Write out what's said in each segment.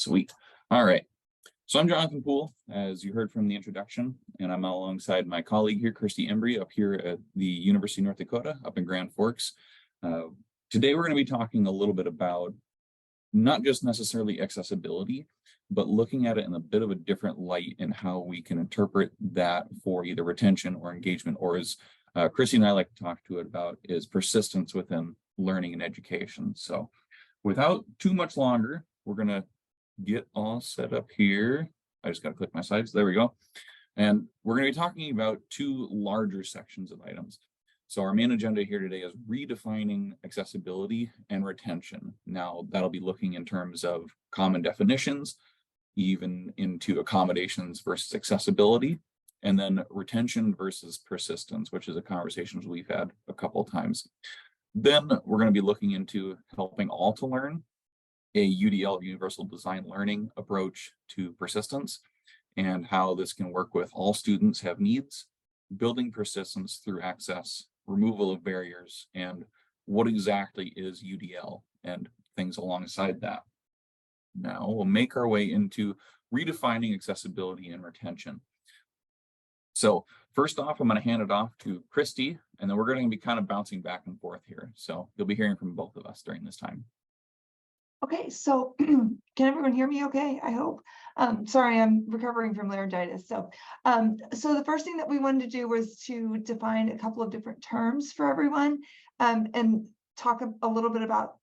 Sweet. All right. So I'm Jonathan Poole, as you heard from the introduction, and I'm alongside my colleague here, Kirsty Embry, up here at the University of North Dakota, up in Grand Forks. Today, we're going to be talking a little bit about not just necessarily accessibility, but looking at it in a bit of a different light and how we can interpret that for either retention or engagement, or as Chrissy and I like to talk to it about, is persistence within learning and education. So without too much longer, we're going to get all set up here. I just got to click my slides. There we go. And we're going to be talking about two larger sections of items. So our main agenda here today is redefining accessibility and retention. Now that'll be looking in terms of common definitions, even into accommodations versus accessibility, and then retention versus persistence, which is a conversation we've had a couple of times. Then we're going to be looking into helping all to learn, a UDL, universal design learning approach to persistence, and how this can work with all students have needs, building persistence through access, removal of barriers, and what exactly is UDL and things alongside that. Now we'll make our way into redefining accessibility and retention. So first off, I'm going to hand it off to Christy, and then we're going to be kind of bouncing back and forth here. So you'll be hearing from both of us during this time. Okay, so can everyone hear me okay? I hope. Sorry, I'm recovering from laryngitis. So the first thing that we wanted to do was to define a couple of different terms for everyone, and talk a little bit about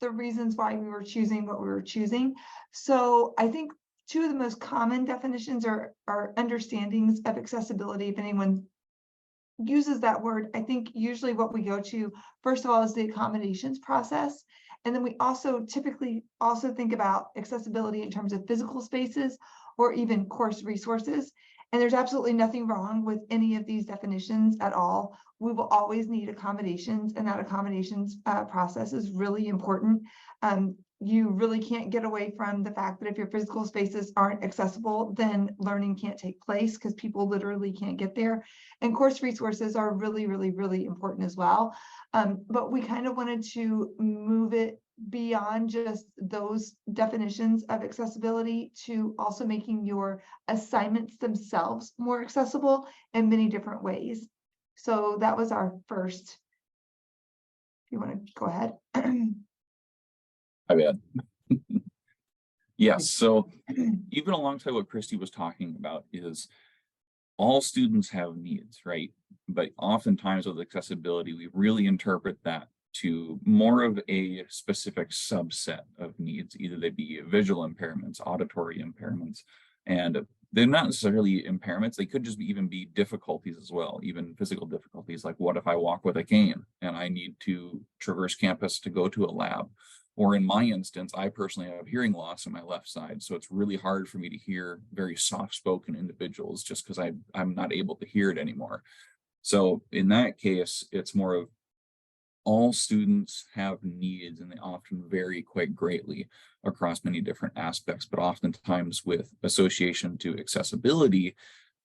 the reasons why we were choosing what we were choosing. So I think two of the most common definitions are understandings of accessibility. If anyone uses that word, I think usually what we go to, first of all, is the accommodations process. And then we also typically also think about accessibility in terms of physical spaces or even course resources. And there's absolutely nothing wrong with any of these definitions at all. We will always need accommodations, and that accommodations process is really important. You really can't get away from the fact that if your physical spaces aren't accessible, then learning can't take place because people literally can't get there. And course resources are really, really, really important as well. But we kind of wanted to move it beyond just those definitions of accessibility to also making your assignments themselves more accessible in many different ways. So that was our first. If you want to go ahead. My bad. Yes, so even alongside what Christy was talking about is all students have needs, right? But oftentimes with accessibility, we really interpret that to more of a specific subset of needs. Either they be visual impairments, auditory impairments, and they're not necessarily impairments. They could just even be difficulties as well, even physical difficulties. Like, what if I walk with a cane and I need to traverse campus to go to a lab? Or in my instance, I personally have hearing loss on my left side. So it's really hard for me to hear very soft-spoken individuals just because I'm not able to hear it anymore. So in that case, it's more of all students have needs, and they often vary quite greatly across many different aspects. But oftentimes with association to accessibility,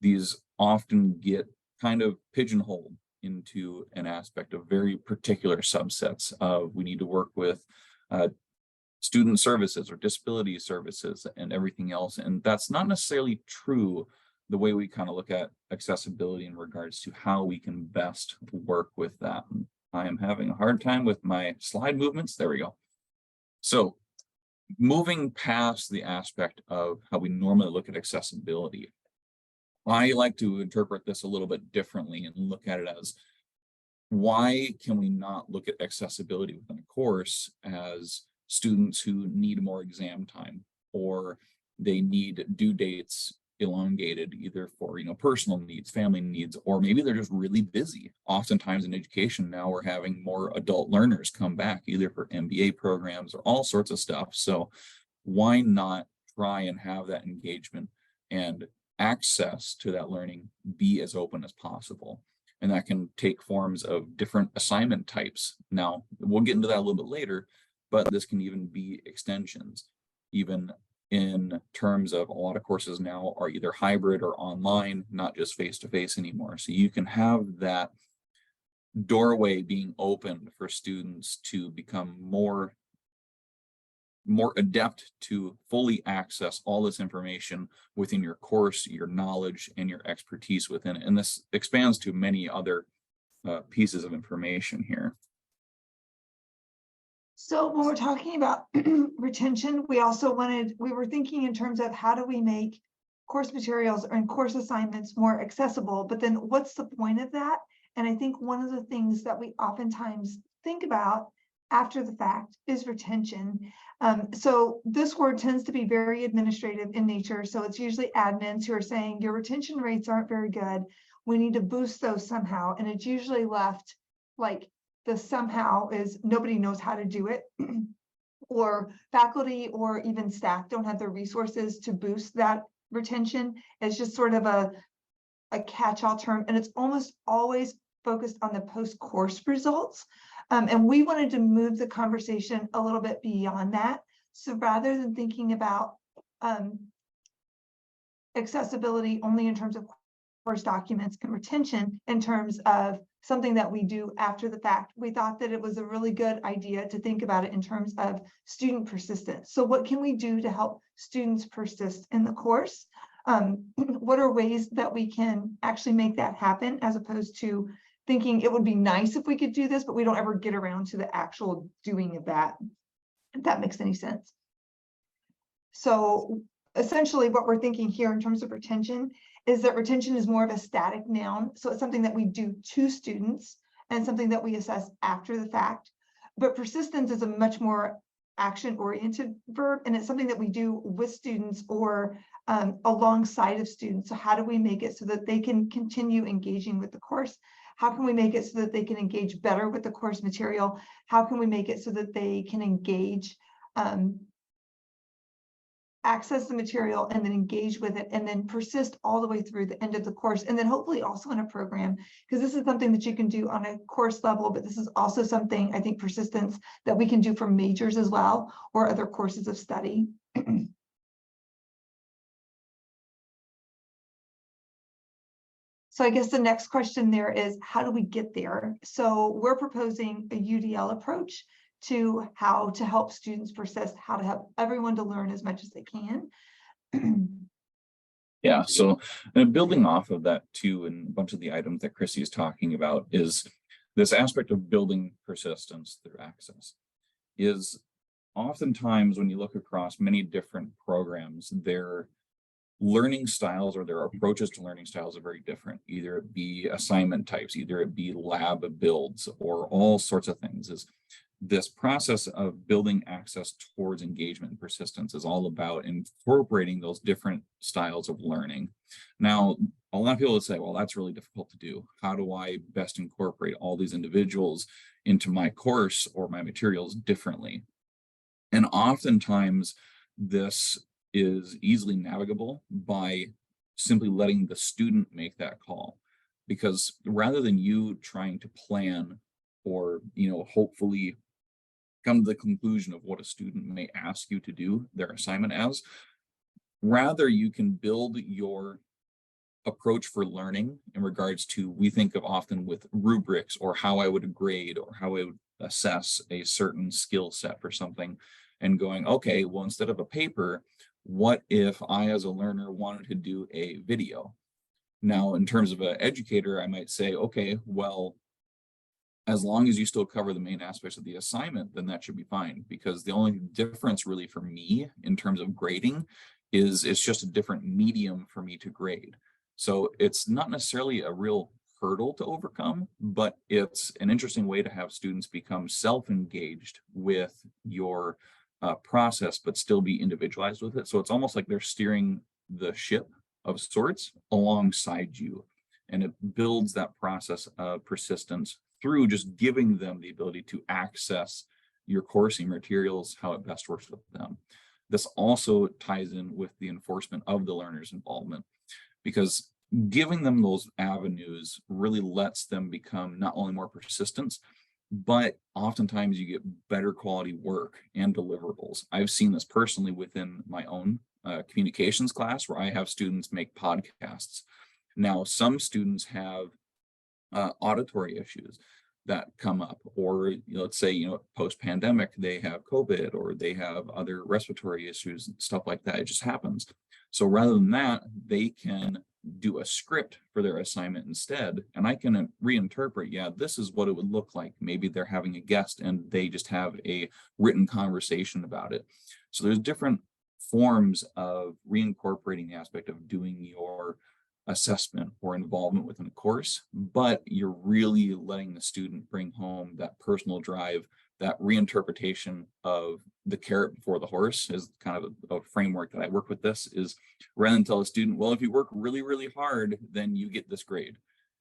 these often get kind of pigeonholed into an aspect of very particular subsets of we need to work with student services or disability services and everything else. And that's not necessarily true the way we kind of look at accessibility in regards to how we can best work with that. I am having a hard time with my slide movements. There we go. So moving past the aspect of how we normally look at accessibility, I like to interpret this a little bit differently and look at it as, why can we not look at accessibility within a course as students who need more exam time, or they need due dates elongated either for personal needs, family needs, or maybe they're just really busy. Oftentimes in education now, we're having more adult learners come back either for MBA programs or all sorts of stuff. So why not try and have that engagement and access to that learning be as open as possible? And that can take forms of different assignment types. Now, we'll get into that a little bit later, but this can even be extensions, even in terms of a lot of courses now are either hybrid or online, not just face-to-face anymore. So you can have that doorway being opened for students to become more more adept to fully access all this information within your course, your knowledge, and your expertise within it. And this expands to many other pieces of information here. So when we're talking about retention, we were thinking in terms of how do we make course materials and course assignments more accessible, but then what's the point of that? And I think one of the things that we oftentimes think about after the fact is retention. So this word tends to be very administrative in nature. So it's usually admins who are saying your retention rates aren't very good. We need to boost those somehow. And it's usually left like the somehow is nobody knows how to do it, or faculty or even staff don't have the resources to boost that retention. It's just sort of a catch-all term, and it's almost always focused on the post-course results. And we wanted to move the conversation a little bit beyond that. So rather than thinking about accessibility only in terms of course documents and retention in terms of something that we do after the fact, we thought that it was a really good idea to think about it in terms of student persistence. So what can we do to help students persist in the course? What are ways that we can actually make that happen, as opposed to thinking it would be nice if we could do this, but we don't ever get around to the actual doing of that, if that makes any sense. So essentially what we're thinking here in terms of retention is that retention is more of a static noun. So it's something that we do to students and something that we assess after the fact. But persistence is a much more action-oriented verb, and it's something that we do with students or alongside of students. So how do we make it so that they can continue engaging with the course? How can we make it so that they can engage better with the course material? How can we make it so that they can engage, access the material and then engage with it and then persist all the way through the end of the course, and then hopefully also in a program, because this is something that you can do on a course level, but this is also something, I think, persistence that we can do for majors as well, or other courses of study. So I guess the next question there is, how do we get there? So we're proposing a UDL approach to how to help students persist, how to help everyone to learn as much as they can. Yeah, so building off of that too, and a bunch of the items that Chrissy is talking about is this aspect of building persistence through access. Is oftentimes when you look across many different programs, their learning styles or their approaches to learning styles are very different. Either it be assignment types, either it be lab builds, or all sorts of things. Is this process of building access towards engagement and persistence is all about incorporating those different styles of learning. Now, a lot of people would say, well, that's really difficult to do. How do I best incorporate all these individuals into my course or my materials differently? And oftentimes this is easily navigable by simply letting the student make that call. Because rather than you trying to plan or, hopefully come to the conclusion of what a student may ask you to do their assignment as, rather you can build your approach for learning in regards to, we think of often with rubrics or how I would grade or how I would assess a certain skill set for something, and going, okay, well, instead of a paper, what if I as a learner wanted to do a video? Now, in terms of an educator, I might say, okay, well, as long as you still cover the main aspects of the assignment, then that should be fine, because the only difference really for me in terms of grading is it's just a different medium for me to grade. So it's not necessarily a real hurdle to overcome, but it's an interesting way to have students become self-engaged with your process, but still be individualized with it. So it's almost like they're steering the ship of sorts alongside you. And it builds that process of persistence through just giving them the ability to access your coursing materials, how it best works with them. This also ties in with the enforcement of the learner's involvement, because giving them those avenues really lets them become not only more persistent, but oftentimes you get better quality work and deliverables. I've seen this personally within my own communications class, where I have students make podcasts. Now, some students have auditory issues. that come up, or let's say, post-pandemic, they have COVID or they have other respiratory issues and stuff like that. It just happens. So rather than that, they can do a script for their assignment instead, and I can reinterpret, yeah, this is what it would look like. Maybe they're having a guest and they just have a written conversation about it. So there's different forms of reincorporating the aspect of doing your assessment or involvement within a course, but you're really letting the student bring home that personal drive. That reinterpretation of the carrot before the horse is kind of a framework that I work with. This is, rather than tell a student, well, if you work really, really hard, then you get this grade.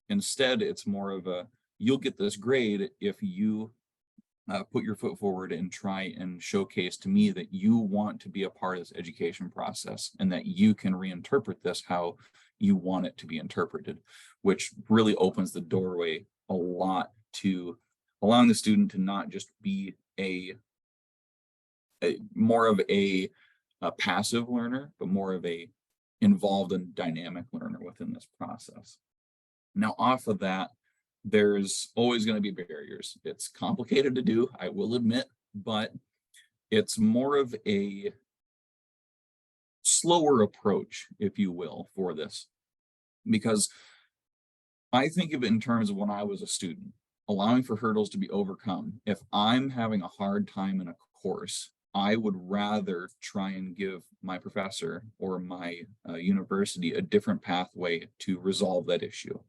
Instead, it's more of a, you'll get this grade if you put your foot forward and try and showcase to me that you want to be a part of this education process and that you can reinterpret this how you want it to be interpreted, which really opens the doorway a lot to allowing the student to not just be a more of a passive learner, but more of a involved and dynamic learner within this process. Now, off of that, there's always going to be barriers. It's complicated to do, I will admit, but it's more of a slower approach, if you will, for this, because I think of it in terms of when I was a student, allowing for hurdles to be overcome. If I'm having a hard time in a course, I would rather try and give my professor or my university a different pathway to resolve that issue.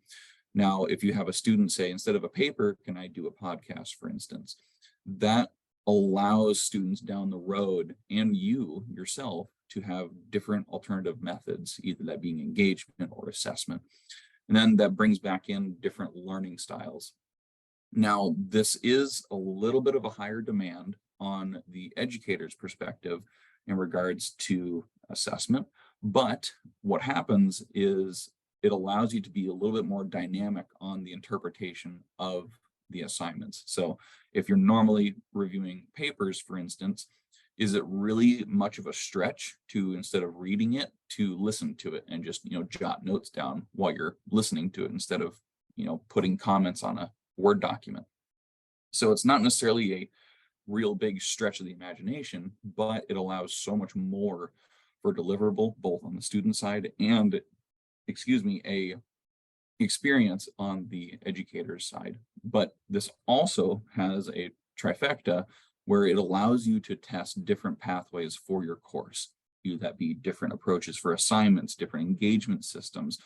Now, if you have a student say, instead of a paper, can I do a podcast, for instance, that allows students down the road and you yourself to have different alternative methods, either that being engagement or assessment. And then that brings back in different learning styles. Now, this is a little bit of a higher demand on the educator's perspective in regards to assessment, but what happens is it allows you to be a little bit more dynamic on the interpretation of the assignments. So if you're normally reviewing papers, for instance, is it really much of a stretch to, instead of reading it, to listen to it and just, jot notes down while you're listening to it instead of, putting comments on a Word document? So it's not necessarily a real big stretch of the imagination, but it allows so much more for deliverable, both on the student side and, a experience on the educator's side. But this also has a trifecta where it allows you to test different pathways for your course, either that be different approaches for assignments, different engagement systems,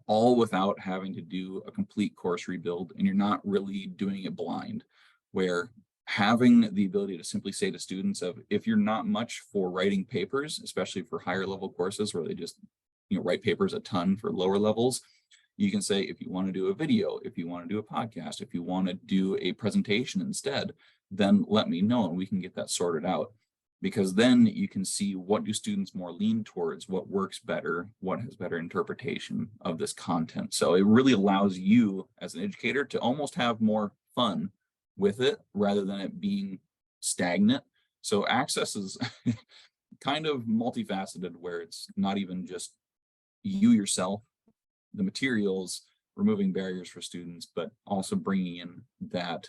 all without having to do a complete course rebuild. And you're not really doing it blind, where having the ability to simply say to students of, if you're not much for writing papers, especially for higher level courses where they just write papers a ton for lower levels, you can say, if you want to do a video, if you want to do a podcast, if you want to do a presentation instead, then let me know and we can get that sorted out. Because then you can see, what do students more lean towards, what works better, what has better interpretation of this content. So it really allows you as an educator to almost have more fun with it rather than it being stagnant. So access is kind of multifaceted, where it's not even just you yourself, the materials, removing barriers for students, but also bringing in that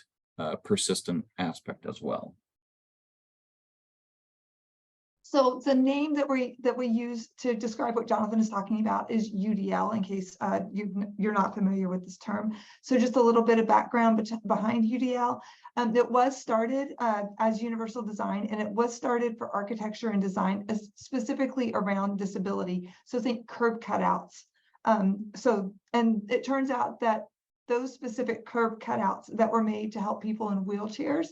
persistent aspect as well. So the name that we use to describe what Jonathan is talking about is UDL, in case you're not familiar with this term. So just a little bit of background behind UDL. It was started as universal design, and it was started for architecture and design, specifically around disability. So think curb cutouts. And it turns out that those specific curb cutouts that were made to help people in wheelchairs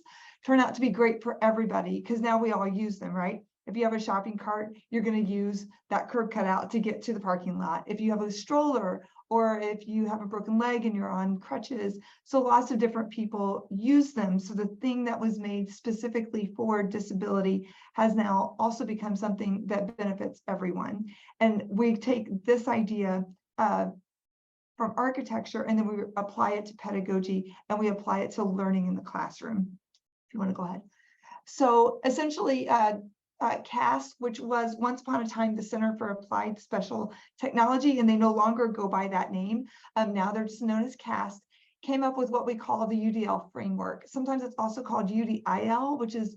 turn out to be great for everybody, because now we all use them, right? If you have a shopping cart, you're going to use that curb cutout to get to the parking lot. If you have a stroller, or if you have a broken leg and you're on crutches, so lots of different people use them. So the thing that was made specifically for disability has now also become something that benefits everyone. And we take this idea from architecture, and then we apply it to pedagogy, and we apply it to learning in the classroom. If you want to go ahead. So essentially, CAST, which was once upon a time the Center for Applied Special Technology, and they no longer go by that name. Now they're just known as CAST. came up with what we call the UDL framework. Sometimes it's also called UDIL, which is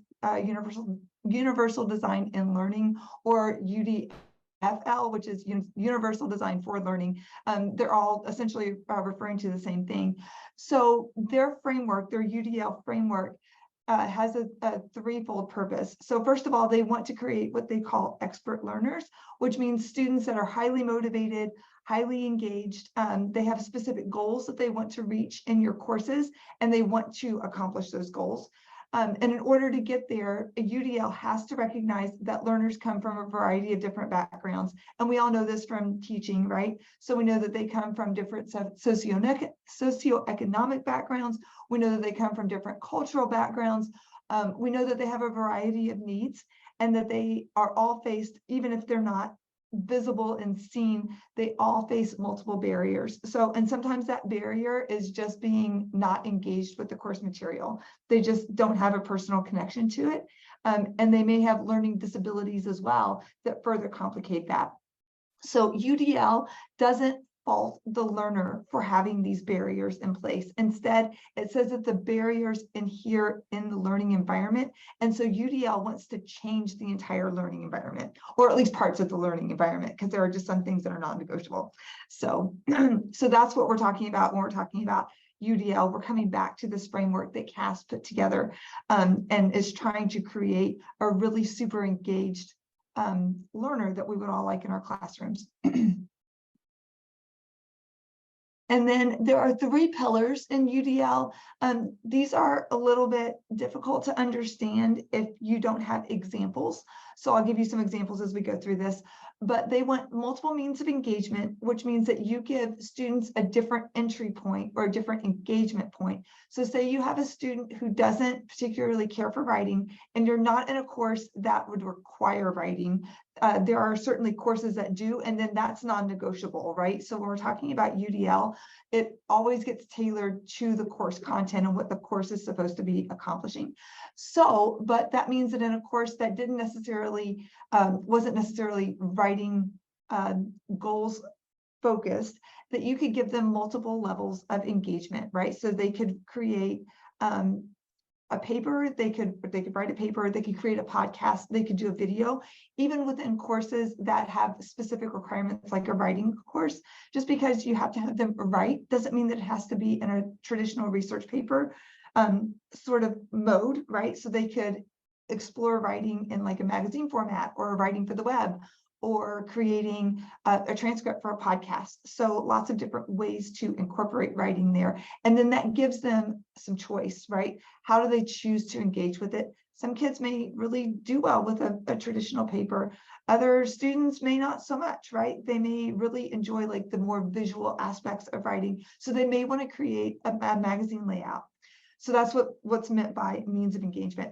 Universal Design in Learning, or UDFL, which is Universal Design for Learning. They're all essentially referring to the same thing. So their framework, their UDL framework, has a threefold purpose. So first of all, they want to create what they call expert learners, which means students that are highly motivated, highly engaged. They have specific goals that they want to reach in your courses, and they want to accomplish those goals. And in order to get there, a UDL has to recognize that learners come from a variety of different backgrounds. And we all know this from teaching, right? So we know that they come from different socioeconomic backgrounds. We know that they come from different cultural backgrounds. We know that they have a variety of needs, and that they are all faced, even if they're not visible and seen, they all face multiple barriers. So, and sometimes that barrier is just being not engaged with the course material. They just don't have a personal connection to it. And they may have learning disabilities as well that further complicate that. So UDL doesn't fault the learner for having these barriers in place. Instead, it says that the barriers inhere in the learning environment. And so UDL wants to change the entire learning environment, or at least parts of the learning environment, because there are just some things that are non-negotiable. So, so that's what we're talking about when we're talking about UDL. We're coming back to this framework that Cass put together, and is trying to create a really super engaged learner that we would all like in our classrooms. And then there are three pillars in UDL. These are a little bit difficult to understand if you don't have examples. So I'll give you some examples as we go through this. But they want multiple means of engagement, which means that you give students a different entry point or a different engagement point. So say you have a student who doesn't particularly care for writing, and you're not in a course that would require writing. There are certainly courses that do, and then that's non-negotiable, right? So when we're talking about UDL, it always gets tailored to the course content and what the course is supposed to be accomplishing. So, but that means that in a course that didn't necessarily, wasn't necessarily writing goals focused, that you could give them multiple levels of engagement, right? So they could create a paper, they could write a paper, they could create a podcast, they could do a video, even within courses that have specific requirements like a writing course. Just because you have to have them write doesn't mean that it has to be in a traditional research paper sort of mode, right? So they could explore writing in like a magazine format, or writing for the web, or creating a transcript for a podcast. So lots of different ways to incorporate writing there. And then that gives them some choice, right? How do they choose to engage with it? Some kids may really do well with a traditional paper. Other students may not so much, right? They may really enjoy like the more visual aspects of writing. So they may want to create a magazine layout. So that's what's meant by means of engagement.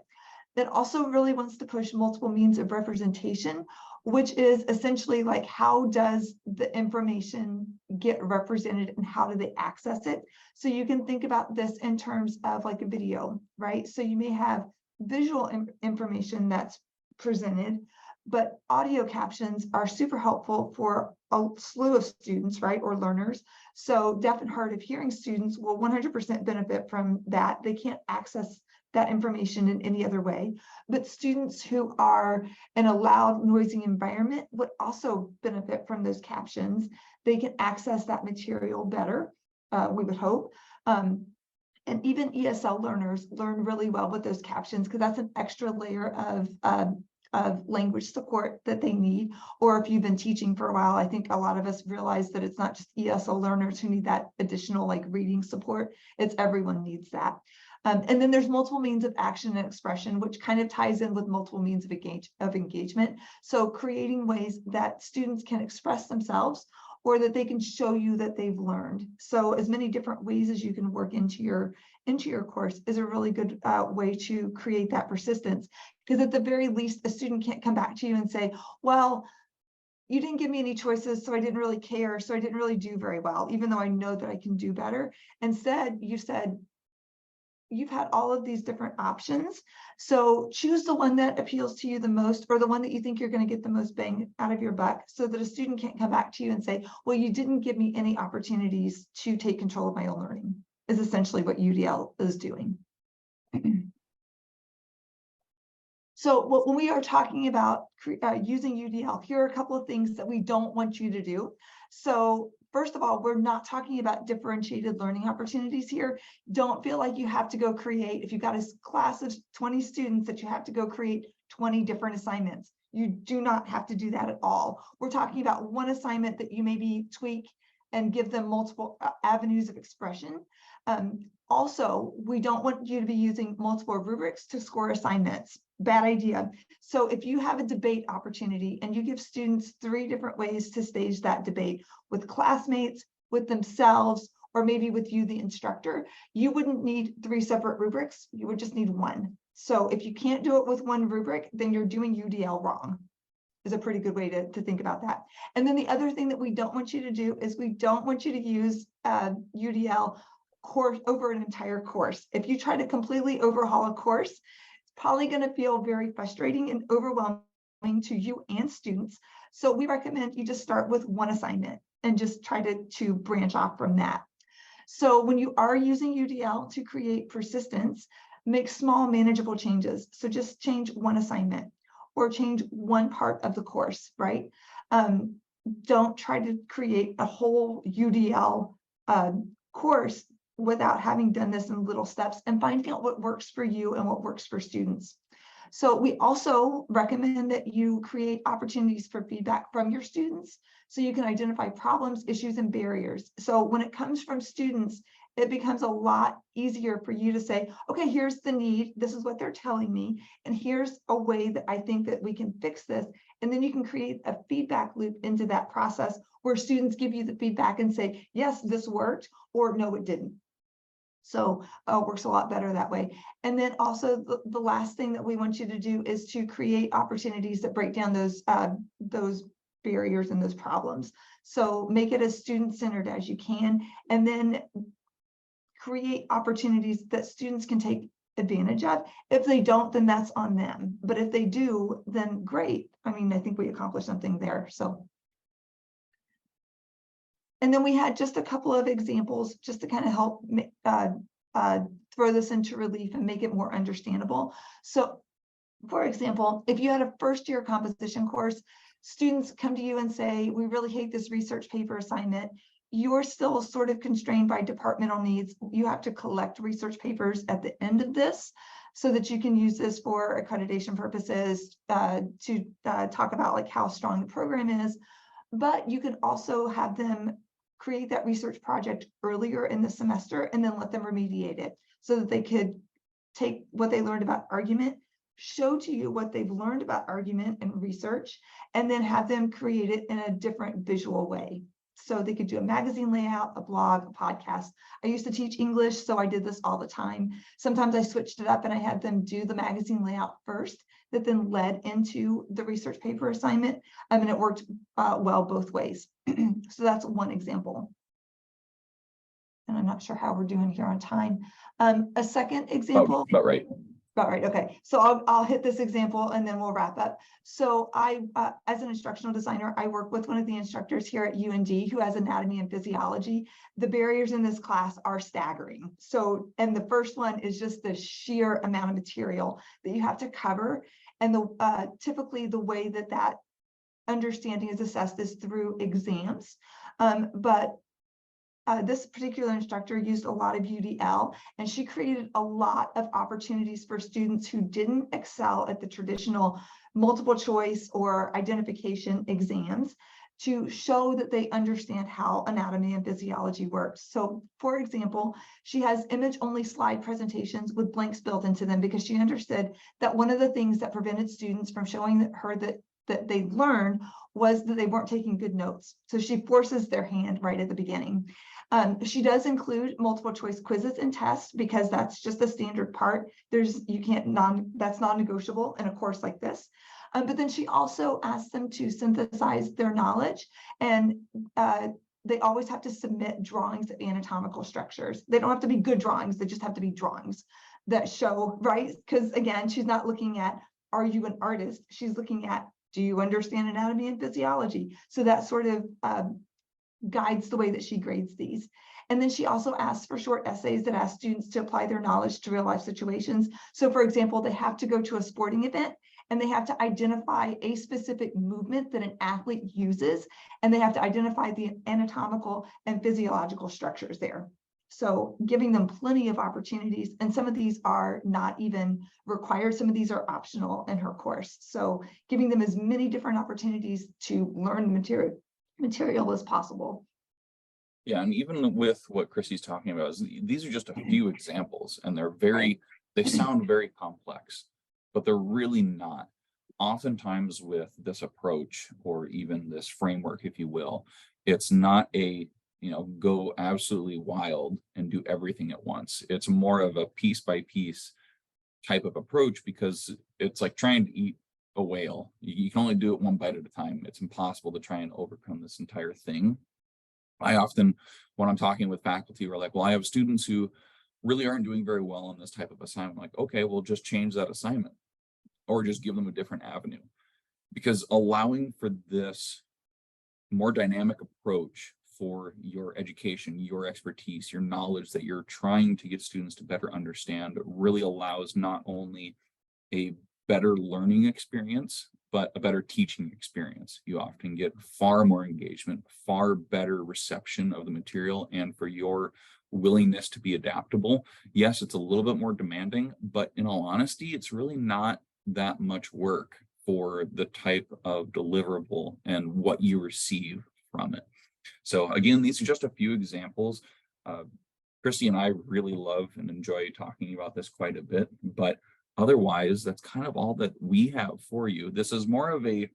That also really wants to push multiple means of representation, which is essentially like, how does the information get represented and how do they access it? So you can think about this in terms of like a video, right? So you may have visual information that's presented, but audio captions are super helpful for a slew of students, right, or learners. So deaf and hard of hearing students will 100% benefit from that. They can't access that information in any other way. But students who are in a loud, noisy environment would also benefit from those captions. They can access that material better, we would hope. And even ESL learners learn really well with those captions, because that's an extra layer of language support that they need. Or if you've been teaching for a while, I think a lot of us realize that it's not just ESL learners who need that additional like reading support. It's everyone needs that. And then there's multiple means of action and expression, which kind of ties in with multiple means of engagement. So creating ways that students can express themselves, or that they can show you that they've learned. So as many different ways as you can work into your course is a really good way to create that persistence. Because at the very least, a student can't come back to you and say, well, you didn't give me any choices, so I didn't really care, so I didn't really do very well, even though I know that I can do better. Instead, you said, you've had all of these different options. So choose the one that appeals to you the most, or the one that you think you're going to get the most bang out of your buck, so that a student can't come back to you and say, well, you didn't give me any opportunities to take control of my own learning. is essentially what UDL is doing. So when we are talking about using UDL, here are a couple of things that we don't want you to do. So first of all, we're not talking about differentiated learning opportunities here. Don't feel like you have to go create, if you've got a class of 20 students, that you have to go create 20 different assignments. You do not have to do that at all. We're talking about one assignment that you maybe tweak and give them multiple avenues of expression. Also, we don't want you to be using multiple rubrics to score assignments. Bad idea. So if you have a debate opportunity and you give students 3 different ways to stage that debate with classmates, with themselves, or maybe with you, the instructor, you wouldn't need 3 separate rubrics. You would just need 1. So if you can't do it with 1 rubric, then you're doing UDL wrong. Is a pretty good way to think about that. And then the other thing that we don't want you to do is we don't want you to use UDL course over an entire course. If you try to completely overhaul a course, it's probably going to feel very frustrating and overwhelming to you and students. So we recommend you just start with 1 assignment and just try to branch off from that. So when you are using UDL to create persistence, make small manageable changes. So just change 1 assignment or change 1 part of the course, right? Don't try to create a whole UDL course without having done this in little steps and finding out what works for you and what works for students. So we also recommend that you create opportunities for feedback from your students so you can identify problems, issues, and barriers. So when it comes from students, it becomes a lot easier for you to say, okay, here's the need, this is what they're telling me, and here's a way that I think that we can fix this. And then you can create a feedback loop into that process where students give you the feedback and say, yes, this worked, or no, it didn't. So it works a lot better that way. And then also the last thing that we want you to do is to create opportunities that break down those barriers and those problems. So make it as student-centered as you can, and then create opportunities that students can take advantage of. If they don't, then that's on them. But if they do, then great. I mean, I think we accomplished something there. So. And then we had just a couple of examples just to kind of help throw this into relief and make it more understandable. So, for example, if you had a first-year composition course, students come to you and say, we really hate this research paper assignment. You're still sort of constrained by departmental needs. You have to collect research papers at the end of this so that you can use this for accreditation purposes to talk about like how strong the program is. But you can also have them create that research project earlier in the semester and then let them remediate it so that they could take what they learned about argument, show to you what they've learned about argument and research, and then have them create it in a different visual way. So they could do a magazine layout, a blog, a podcast. I used to teach English, so I did this all the time. Sometimes I switched it up and I had them do the magazine layout first, that then led into the research paper assignment. I mean, it worked well both ways. So that's one example. And I'm not sure how we're doing here on time. A second example. About right. About right. Okay. So I'll hit this example and then we'll wrap up. So I, as an instructional designer, I work with one of the instructors here at UND who has anatomy and physiology. The barriers in this class are staggering. So, and the first one is just the sheer amount of material that you have to cover. And typically the way that understanding is assessed is through exams. This particular instructor used a lot of UDL, and she created a lot of opportunities for students who didn't excel at the traditional multiple choice or identification exams to show that they understand how anatomy and physiology works. So, for example, she has image-only slide presentations with blanks built into them because she understood that one of the things that prevented students from showing her that they learned was that they weren't taking good notes. So she forces their hand right at the beginning. She does include multiple choice quizzes and tests because that's just the standard part. That's non-negotiable in a course like this. But then she also asks them to synthesize their knowledge, and they always have to submit drawings of anatomical structures. They don't have to be good drawings, they just have to be drawings that show, right? Because again, she's not looking at, are you an artist? She's looking at, do you understand anatomy and physiology? So that sort of guides the way that she grades these. And then she also asks for short essays that ask students to apply their knowledge to real life situations. So for example, they have to go to a sporting event and they have to identify a specific movement that an athlete uses, and they have to identify the anatomical and physiological structures there. So giving them plenty of opportunities, and some of these are not even required. Some of these are optional in her course. So giving them as many different opportunities to learn material as possible. Yeah, and even with what Chrissy's talking about, these are just a few examples, and they sound very complex, but they're really not. Oftentimes with this approach, or even this framework, if you will, it's not a, go absolutely wild and do everything at once. It's more of a piece by piece type of approach, because it's like trying to eat a whale. You can only do it one bite at a time. It's impossible to try and overcome this entire thing. I often, when I'm talking with faculty, we're like, well, I have students who really aren't doing very well on this type of assignment. I'm like, okay, well, just change that assignment or just give them a different avenue, because allowing for this more dynamic approach for your education, your expertise, your knowledge that you're trying to get students to better understand really allows not only a better learning experience, but a better teaching experience. You often get far more engagement, far better reception of the material, and for your willingness to be adaptable. Yes, it's a little bit more demanding, but in all honesty, it's really not that much work for the type of deliverable and what you receive from it. So again, these are just a few examples. Christy and I really love and enjoy talking about this quite a bit, but otherwise, that's kind of all that we have for you. This is more of a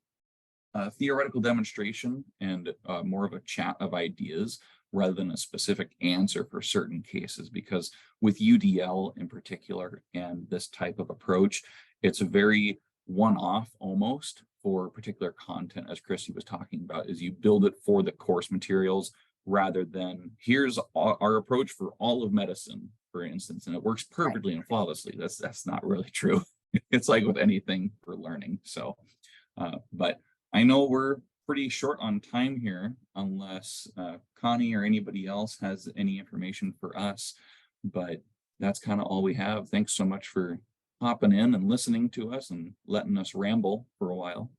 theoretical demonstration and more of a chat of ideas rather than a specific answer for certain cases, because with UDL in particular and this type of approach, it's a very one-off almost for particular content, as Christy was talking about, is you build it for the course materials rather than here's our approach for all of medicine, for instance, and it works perfectly and flawlessly. That's not really true. It's like with anything for learning. So, but I know we're pretty short on time here, unless Connie or anybody else has any information for us, but that's kind of all we have. Thanks so much for hopping in and listening to us and letting us ramble for a while.